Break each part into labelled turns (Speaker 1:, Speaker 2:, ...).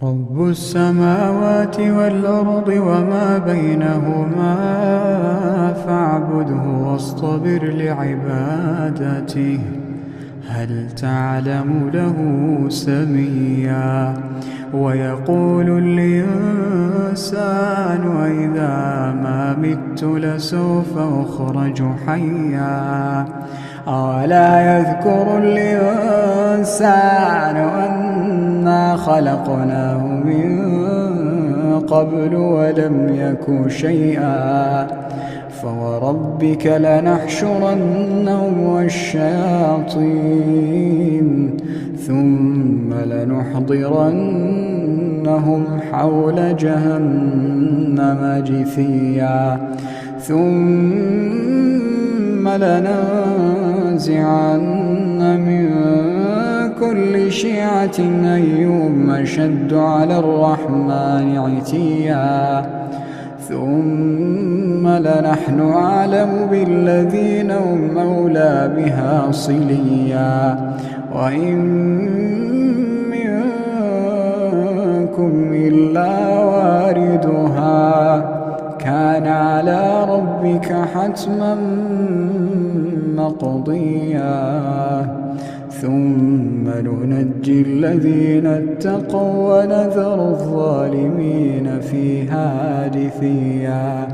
Speaker 1: رب السماوات والأرض وما بينهما فاعبده واصطبر لعبادته هل تعلم له سميا ويقول الإنسان أإذا ما مت لسوف أخرج حيا أولا يذكر الإنسان أنا خلقناه من قبل ولم يك شيئا فوربك لنحشرنهم والشياطين ثم لنحضرنهم حول جهنم جثيا ثم لننزعن من كل شيعة أيهم أشد على الرحمن عتيا ثم لنحن أعلم بالذين هم أولى بها صليا وإن منكم إلا واردها كان على ربك حتما مقضيا ثم ننجي الذين اتقوا ونذر الظالمين فيها جثيا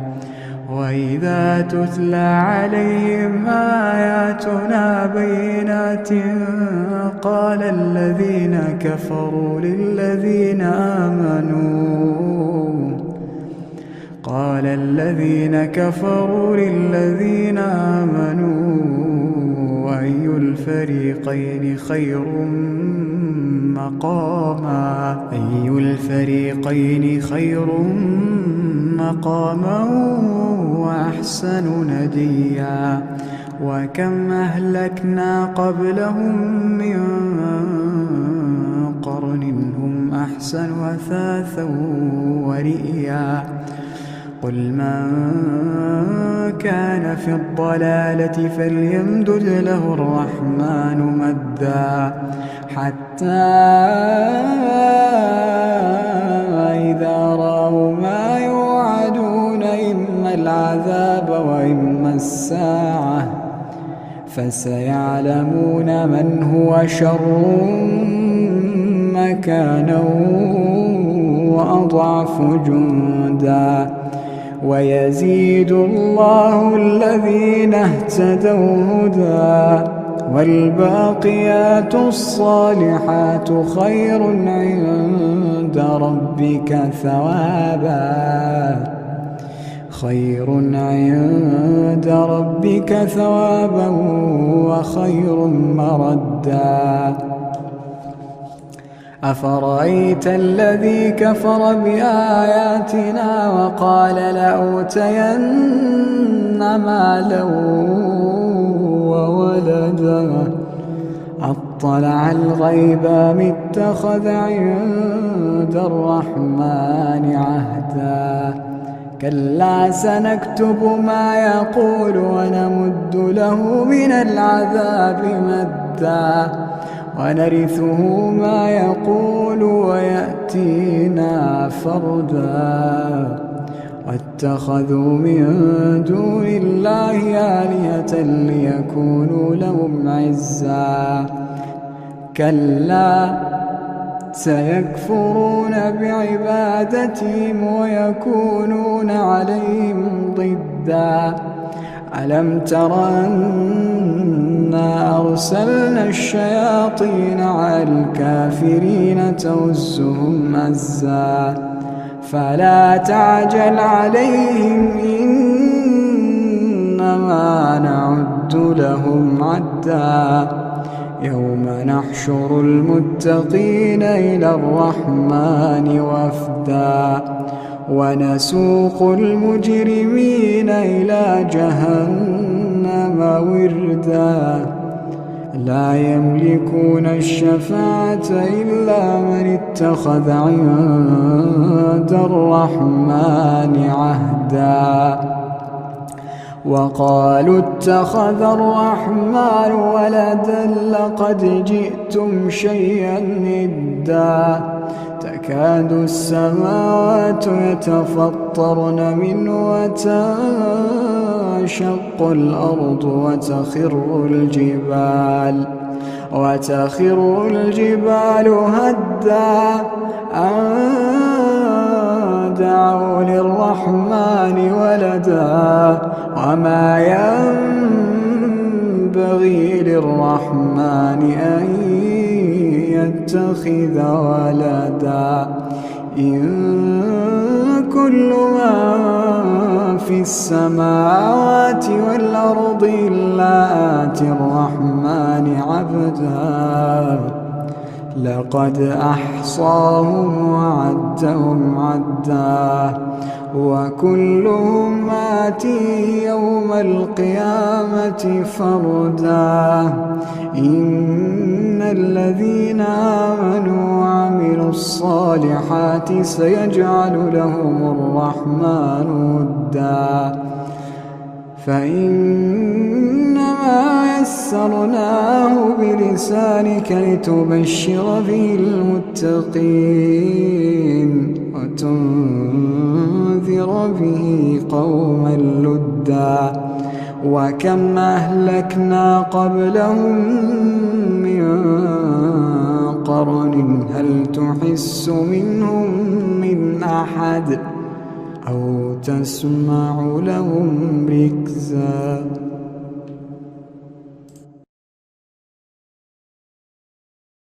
Speaker 1: وإذا تتلى عليهم آياتنا بينات قال الذين كفروا للذين آمنوا أي الفريقين خير مقاما وأحسن نديا وكم أهلكنا قبلهم من قرن هم أحسن أثاثا ورئيا قل من كان في الضلالة فليمدد له الرحمن مدا حتى إذا رأوا ما يوعدون إما العذاب وإما الساعة فسيعلمون من هو شر مكانا وأضعف جندا ويزيد الله الذين اهتدوا هدى والباقيات الصالحات خير عند ربك ثوابا وخير مردا أفرأيت الذي كفر بآياتنا وقال لأوتين مالا وولدا أطلع الغيب أم اتخذ عند الرحمن عهدا كلا سنكتب ما يقول ونمد له من العذاب مدا ونرثه ما يقول ويأتينا فردا واتخذوا من دون الله آلهة ليكونوا لهم عزا كلا سيكفرون بعبادتهم ويكونون عليهم ضدا ألم تر أنا أرسلنا الشياطين على الكافرين تؤزهم أزا فلا تعجل عليهم إنما نعد لهم عدا يوم نحشر المتقين إلى الرحمن وفدا ونسوق المجرمين إلى جهنم وردا لا يملكون الشفاعة إلا من اتخذ عند الرحمن عهدا وقالوا اتخذ الرحمن ولدا لقد جئتم شيئا إدا تكاد السماوات يتفطرن منه وتنشق الأرض وتخر الجبال هدا أن دعوا للرحمن ولدا وما ينبغي للرحمن أن يتخذ ولدا إن كل من في السماوات والأرض إلا آتي الرحمن عبدا لقد أحصاهم وعدهم عدا وكلهم آتيه يوم القيامة فردا إن الذين آمنوا وعملوا الصالحات سيجعل لهم الرحمن ودا فإنما يسرناه بلسانك لتبشر به المتقين وتنذر به قوما لدا وكم أهلكنا قبلهم من قرن هل تحس منهم من أحد أو تسمع لهم ركزا